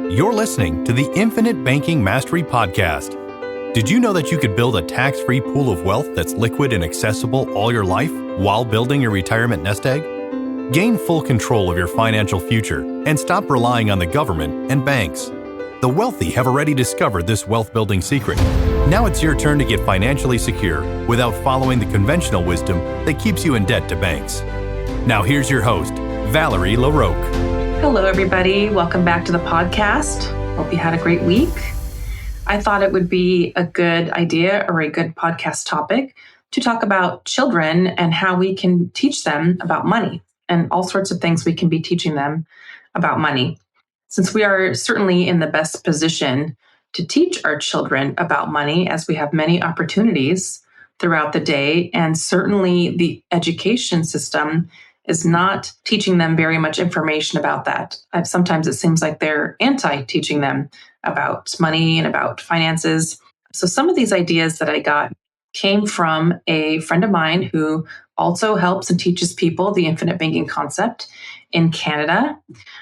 You're listening to the Infinite Banking Mastery Podcast. Did you know that you could build a tax-free pool of wealth that's liquid and accessible all your life while building your retirement nest egg? Gain full control of your financial future and stop relying on the government and banks. The wealthy have already discovered this wealth-building secret. Now it's your turn to get financially secure without following the conventional wisdom that keeps you in debt to banks. Now here's your host, Valerie LaRocque. Hello, everybody. Welcome back to the podcast. Hope you had a great week. I thought it would be a good idea or a good podcast topic to talk about children and how we can teach them about money and all sorts of things we can be teaching them about money. Since we are certainly in the best position to teach our children about money, as we have many opportunities throughout the day, and certainly the education system is not teaching them very much information about that. Sometimes it seems like they're anti-teaching them about money and about finances. So some of these ideas that I got came from a friend of mine who also helps and teaches people the infinite banking concept in Canada.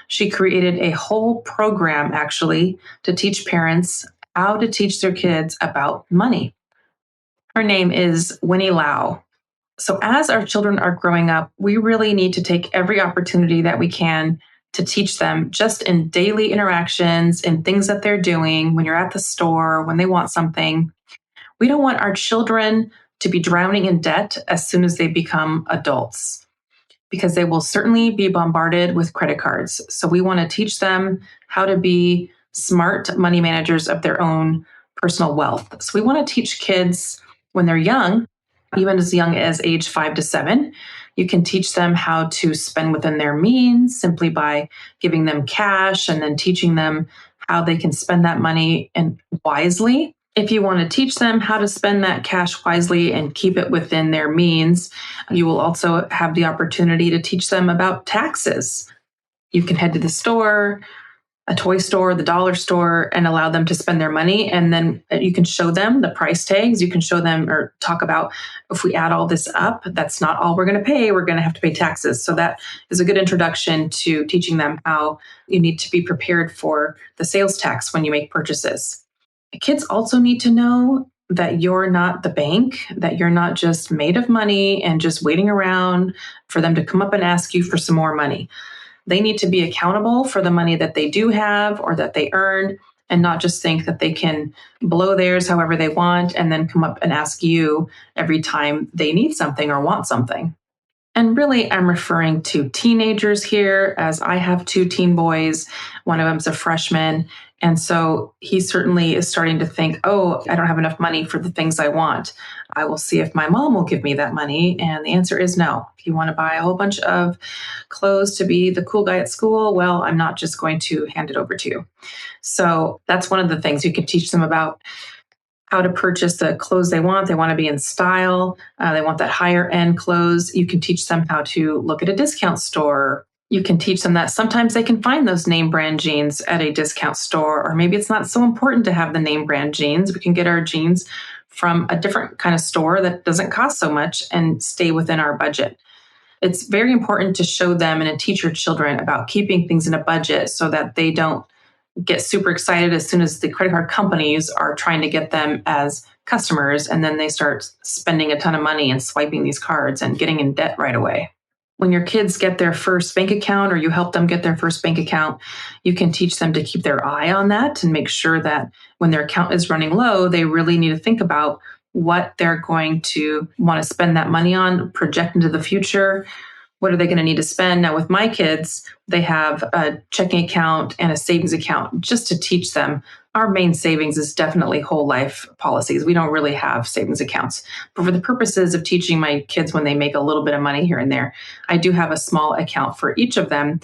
She created a whole program actually to teach parents how to teach their kids about money. Her name is Winnie Lau. So as our children are growing up, we really need to take every opportunity that we can to teach them just in daily interactions and things that they're doing when you're at the store, when they want something. We don't want our children to be drowning in debt as soon as they become adults, because they will certainly be bombarded with credit cards. So we want to teach them how to be smart money managers of their own personal wealth. So we want to teach kids when they're young, even as young as age 5 to 7. You can teach them how to spend within their means simply by giving them cash and then teaching them how they can spend that money and wisely. If you want to teach them how to spend that cash wisely and keep it within their means, you will also have the opportunity to teach them about taxes. You can head to the store, a toy store, the dollar store, and allow them to spend their money. And then you can show them the price tags. You can show them or talk about, if we add all this up, that's not all we're going to pay. We're going to have to pay taxes. So that is a good introduction to teaching them how you need to be prepared for the sales tax when you make purchases. Kids also need to know that you're not the bank, that you're not just made of money and just waiting around for them to come up and ask you for some more money. They need to be accountable for the money that they do have or that they earn, and not just think that they can blow theirs however they want and then come up and ask you every time they need something or want something. And really, I'm referring to teenagers here, as I have 2 teen boys. One of them's a freshman. And so he certainly is starting to think, oh, I don't have enough money for the things I want. I will see if my mom will give me that money. And the answer is no. If you want to buy a whole bunch of clothes to be the cool guy at school, well, I'm not just going to hand it over to you. So that's one of the things you can teach them about: how to purchase the clothes they want. They want to be in style. They want that higher end clothes. You can teach them how to look at a discount store. You can teach them that sometimes they can find those name brand jeans at a discount store, or maybe it's not so important to have the name brand jeans. We can get our jeans from a different kind of store that doesn't cost so much and stay within our budget. It's very important to show them and to teach your children about keeping things in a budget so that they don't get super excited as soon as the credit card companies are trying to get them as customers, and then they start spending a ton of money and swiping these cards and getting in debt right away. When your kids get their first bank account, or you help them get their first bank account, you can teach them to keep their eye on that and make sure that when their account is running low, they really need to think about what they're going to want to spend that money on, project into the future. What are they going to need to spend? Now, with my kids, they have a checking account and a savings account just to teach them. Our main savings is definitely whole life policies. We don't really have savings accounts. But for the purposes of teaching my kids when they make a little bit of money here and there, I do have a small account for each of them.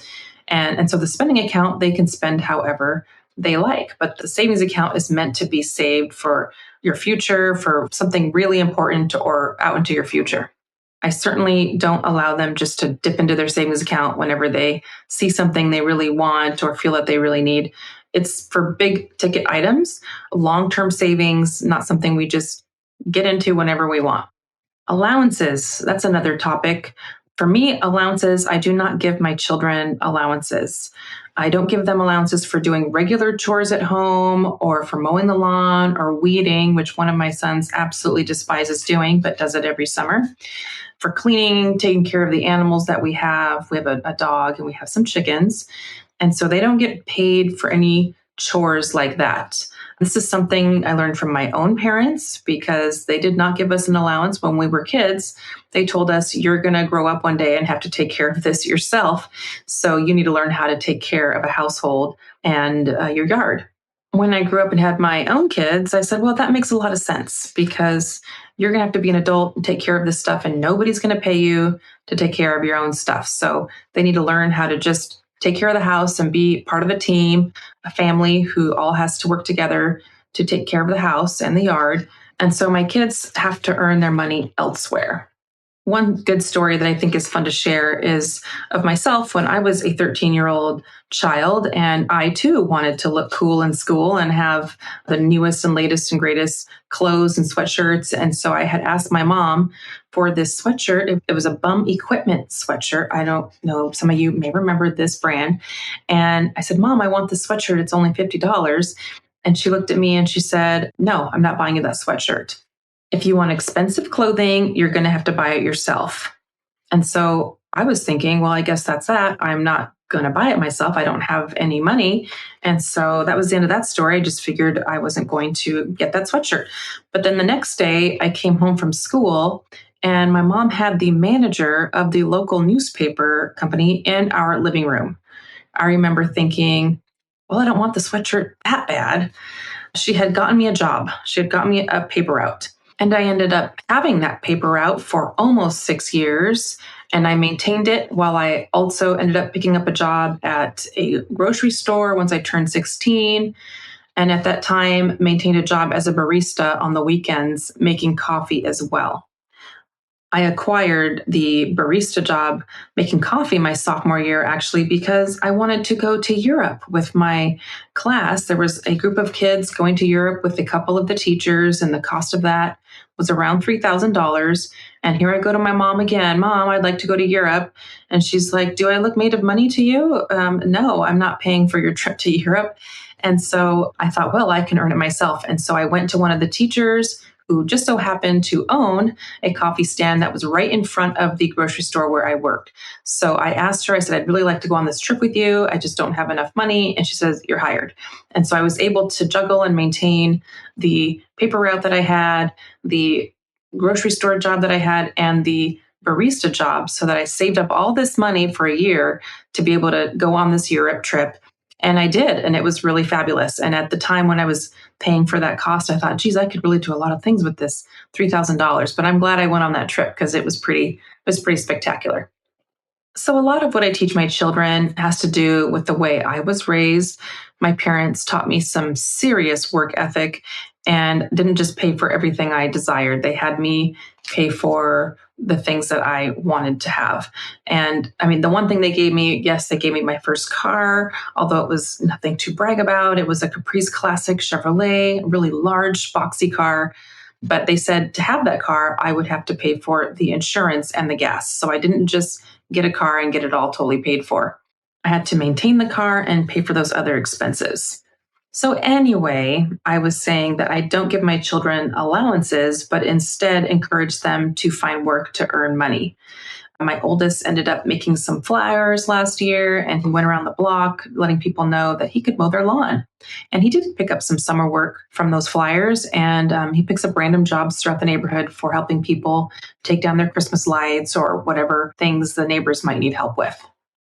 And so the spending account, they can spend however they like. But the savings account is meant to be saved for your future, for something really important or out into your future. I certainly don't allow them just to dip into their savings account whenever they see something they really want or feel that they really need. It's for big ticket items, long-term savings, not something we just get into whenever we want. Allowances, that's another topic. For me, allowances, I do not give my children allowances. I don't give them allowances for doing regular chores at home or for mowing the lawn or weeding, which one of my sons absolutely despises doing, but does it every summer. For cleaning, taking care of the animals that we have. We have a dog and we have some chickens. And so they don't get paid for any chores like that. This is something I learned from my own parents because they did not give us an allowance when we were kids. They told us, you're going to grow up one day and have to take care of this yourself. So you need to learn how to take care of a household and your yard. When I grew up and had my own kids, I said, well, that makes a lot of sense because you're going to have to be an adult and take care of this stuff, and nobody's going to pay you to take care of your own stuff. So they need to learn how to just take care of the house and be part of a team, a family who all has to work together to take care of the house and the yard. And so my kids have to earn their money elsewhere. One good story that I think is fun to share is of myself when I was a 13-year-old child, and I too wanted to look cool in school and have the newest and latest and greatest clothes and sweatshirts. And so I had asked my mom for this sweatshirt. It was a Bum Equipment sweatshirt. I don't know, some of you may remember this brand. And I said, Mom, I want this sweatshirt. It's only $50. And she looked at me and she said, no, I'm not buying you that sweatshirt. If you want expensive clothing, you're going to have to buy it yourself. And so I was thinking, well, I guess that's that. I'm not going to buy it myself. I don't have any money. And so that was the end of that story. I just figured I wasn't going to get that sweatshirt. But then the next day I came home from school and my mom had the manager of the local newspaper company in our living room. I remember thinking, well, I don't want the sweatshirt that bad. She had gotten me a job. She had gotten me a paper route. And I ended up having that paper route for almost 6 years. And I maintained it while I also ended up picking up a job at a grocery store once I turned 16. And at that time, maintained a job as a barista on the weekends, making coffee as well. I acquired the barista job making coffee my sophomore year, actually, because I wanted to go to Europe with my class. There was a group of kids going to Europe with a couple of the teachers, and the cost of that was around $3,000. And here I go to my mom again. Mom, I'd like to go to Europe. And she's like, do I look made of money to you? No, I'm not paying for your trip to Europe. And so I thought, well, I can earn it myself. And so I went to one of the teachers who just so happened to own a coffee stand that was right in front of the grocery store where I worked. So I asked her, I said, I'd really like to go on this trip with you. I just don't have enough money. And she says, you're hired. And so I was able to juggle and maintain the paper route that I had, the grocery store job that I had, and the barista job so that I saved up all this money for a year to be able to go on this Europe trip. And I did, and it was really fabulous. And at the time when I was paying for that cost, I thought, geez, I could really do a lot of things with this $3,000. But I'm glad I went on that trip because it was pretty spectacular. So a lot of what I teach my children has to do with the way I was raised. My parents taught me some serious work ethic and didn't just pay for everything I desired. They had me pay for the things that I wanted to have. And I mean, the one thing they gave me, yes, they gave me my first car, although it was nothing to brag about. It was a Caprice Classic Chevrolet, a really large, boxy car. But they said to have that car, I would have to pay for the insurance and the gas. So I didn't just get a car and get it all totally paid for. I had to maintain the car and pay for those other expenses. So anyway, I was saying that I don't give my children allowances, but instead encourage them to find work to earn money. My oldest ended up making some flyers last year, and he went around the block letting people know that he could mow their lawn. And he did pick up some summer work from those flyers, and he picks up random jobs throughout the neighborhood for helping people take down their Christmas lights or whatever things the neighbors might need help with.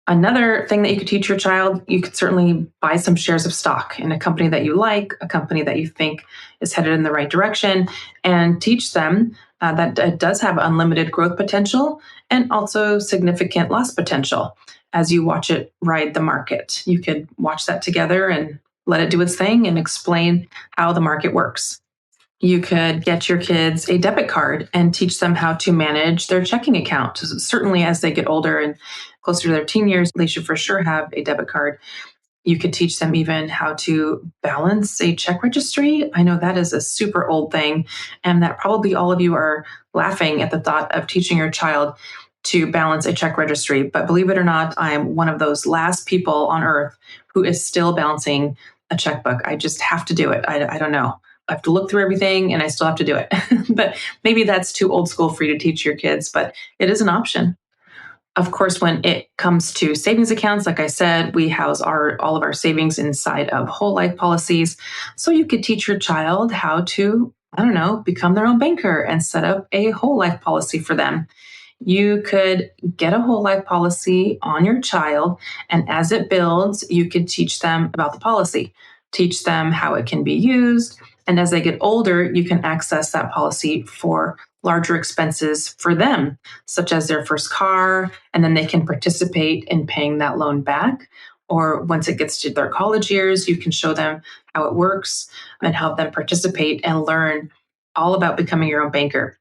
Another thing that you could teach your child, you could certainly buy some shares of stock in a company that you like, a company that you think is headed in the right direction, and teach them that it does have unlimited growth potential and also significant loss potential as you watch it ride the market. You could watch that together and let it do its thing and explain how the market works. You could get your kids a debit card and teach them how to manage their checking account. Certainly as they get older and closer to their teen years, they should for sure have a debit card. You could teach them even how to balance a check registry. I know that is a super old thing, and that probably all of you are laughing at the thought of teaching your child to balance a check registry. But believe it or not, I am one of those last people on earth who is still balancing a checkbook. I just have to do it. I don't know. I have to look through everything and I still have to do it. But maybe that's too old school for you to teach your kids, but it is an option. Of course, when it comes to savings accounts, like I said, we house all of our savings inside of whole life policies. So you could teach your child how to, become their own banker and set up a whole life policy for them. You could get a whole life policy on your child, and as it builds, you could teach them about the policy, teach them how it can be used. And as they get older, you can access that policy for larger expenses for them, such as their first car, and then they can participate in paying that loan back. Or once it gets to their college years, you can show them how it works and help them participate and learn all about becoming your own banker.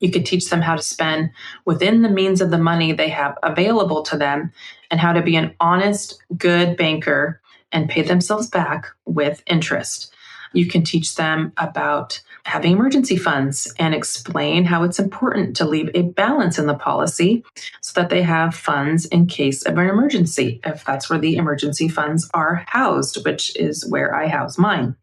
You could teach them how to spend within the means of the money they have available to them and how to be an honest, good banker and pay themselves back with interest. You can teach them about having emergency funds and explain how it's important to leave a balance in the policy so that they have funds in case of an emergency, if that's where the emergency funds are housed, which is where I house mine.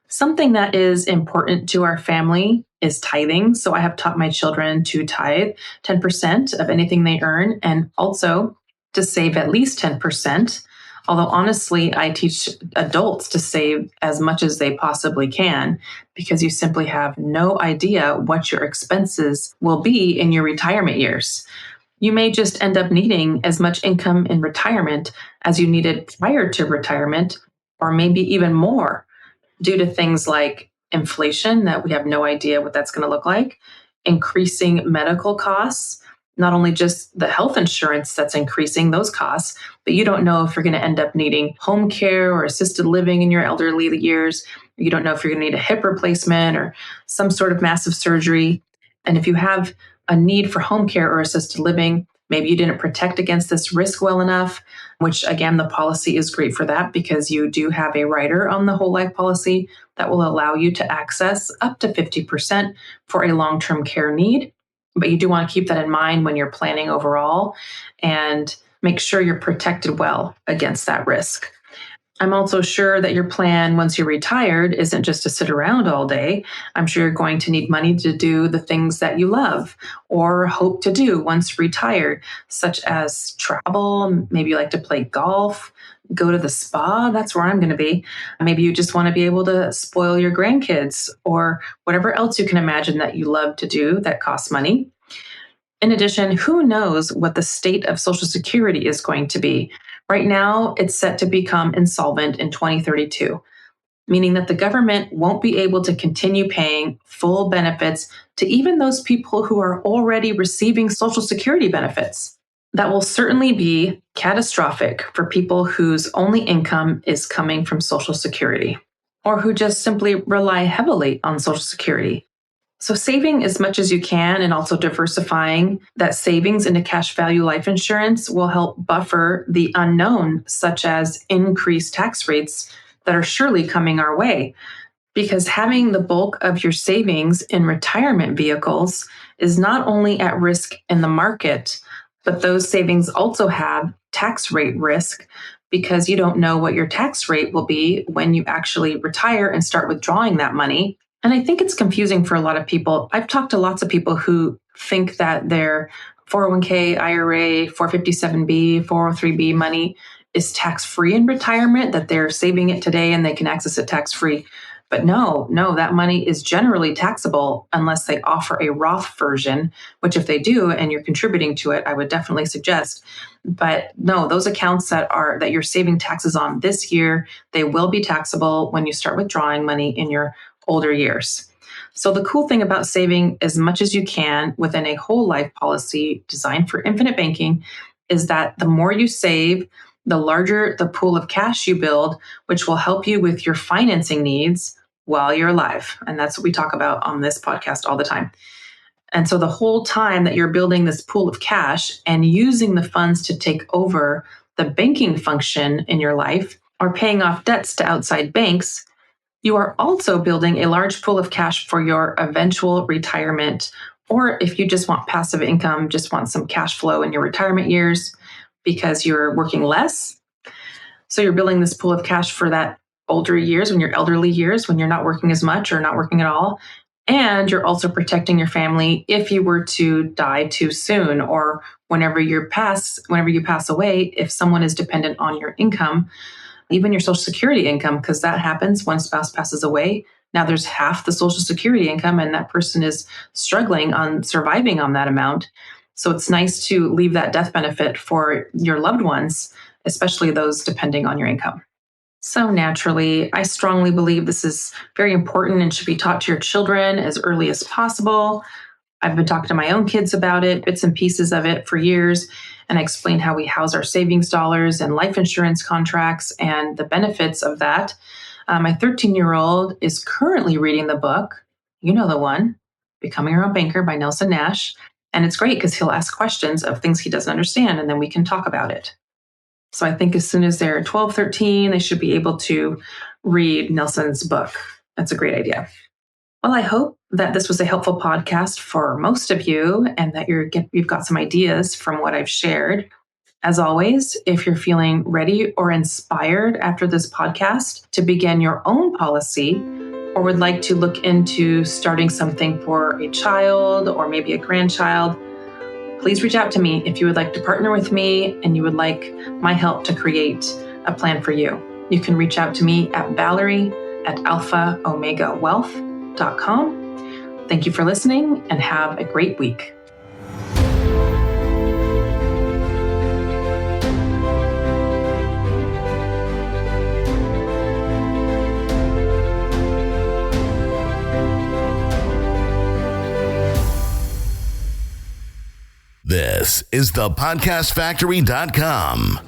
Something that is important to our family is tithing. So I have taught my children to tithe 10% of anything they earn and also to save at least 10%. Although honestly, I teach adults to save as much as they possibly can because you simply have no idea what your expenses will be in your retirement years. You may just end up needing as much income in retirement as you needed prior to retirement, or maybe even more, due to things like inflation that we have no idea what that's going to look like, increasing medical costs, not only just the health insurance that's increasing those costs, but you don't know if you're going to end up needing home care or assisted living in your elderly years. You don't know if you're going to need a hip replacement or some sort of massive surgery. And if you have a need for home care or assisted living, maybe you didn't protect against this risk well enough, which again, the policy is great for that because you do have a rider on the whole life policy that will allow you to access up to 50% for a long-term care need. But you do want to keep that in mind when you're planning overall and make sure you're protected well against that risk. I'm also sure that your plan once you're retired isn't just to sit around all day. I'm sure you're going to need money to do the things that you love or hope to do once retired, such as travel. Maybe you like to play golf, go to the spa. That's where I'm going to be. Maybe you just want to be able to spoil your grandkids or whatever else you can imagine that you love to do that costs money. In addition, who knows what the state of Social Security is going to be? Right now, it's set to become insolvent in 2032, meaning that the government won't be able to continue paying full benefits to even those people who are already receiving Social Security benefits. That will certainly be catastrophic for people whose only income is coming from Social Security or who just simply rely heavily on Social Security. So saving as much as you can and also diversifying that savings into cash value life insurance will help buffer the unknown, such as increased tax rates that are surely coming our way. Because having the bulk of your savings in retirement vehicles is not only at risk in the market, but those savings also have tax rate risk because you don't know what your tax rate will be when you actually retire and start withdrawing that money. And I think it's confusing for a lot of people. I've talked to lots of people who think that their 401k, IRA, 457b, 403b money is tax-free in retirement, that they're saving it today and they can access it tax-free. But no, that money is generally taxable unless they offer a Roth version, which if they do and you're contributing to it, I would definitely suggest. But no, those accounts that you're saving taxes on this year, they will be taxable when you start withdrawing money in your older years. So the cool thing about saving as much as you can within a whole life policy designed for infinite banking is that the more you save, the larger the pool of cash you build, which will help you with your financing needs while you're alive. And that's what we talk about on this podcast all the time. And so the whole time that you're building this pool of cash and using the funds to take over the banking function in your life or paying off debts to outside banks, you are also building a large pool of cash for your eventual retirement Or if you just want passive income, just want some cash flow in your retirement years because you're working less. So you're building this pool of cash for that older years, when you're elderly years, when you're not working as much or not working at all. And you're also protecting your family if you were to die too soon, or whenever you pass away, if someone is dependent on your income, even your Social Security income, because that happens when spouse passes away. Now there's half the Social Security income, and that person is struggling on surviving on that amount. So it's nice to leave that death benefit for your loved ones, especially those depending on your income. So naturally, I strongly believe this is very important and should be taught to your children as early as possible. I've been talking to my own kids about it, bits and pieces of it for years, and I explain how we house our savings dollars and life insurance contracts and the benefits of that. My 13-year-old is currently reading the book, you know the one, Becoming Your Own Banker by Nelson Nash. And it's great because he'll ask questions of things he doesn't understand, and then we can talk about it. So I think as soon as they're 12, 13, they should be able to read Nelson's book. That's a great idea. Well, I hope that this was a helpful podcast for most of you and that you've got some ideas from what I've shared. As always, if you're feeling ready or inspired after this podcast to begin your own policy or would like to look into starting something for a child or maybe a grandchild, please reach out to me if you would like to partner with me and you would like my help to create a plan for you. You can reach out to me at Valerie@alphaomegawealth.com. Thank you for listening and have a great week. This is the podcastfactory.com.